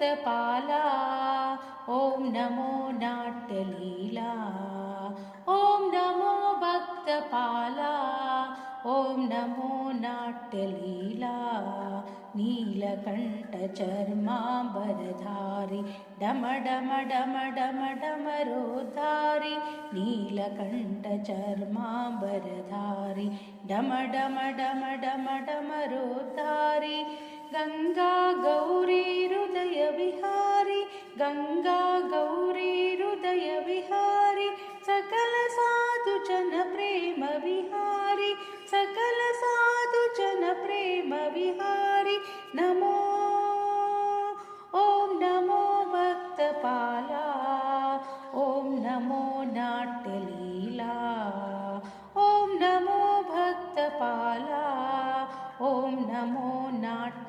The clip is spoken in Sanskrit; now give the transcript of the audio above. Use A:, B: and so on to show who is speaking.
A: भक्तपाला ॐ नमो नाट्यलीला ॐ नमो भक्तपाला ॐ नमो नाट्यलीला नीलकण्ठचर्माम्बरधारि डम डम डम डम डमरोद्धारि नीलकण्ठचर्माम्बरधारि डम डम डम डम डमरोद्धारि गंगा गौरी हृदय विहारी गंगा गौरी हृदय विहारी सकल साधुजन प्रेम विहारी सकल साधुजन प्रेम विहारी नमो ॐ नमो भक्तपाला ॐ नमो नाट्यलीला ॐ नमो भक्तपाला ॐ नमो नाट्य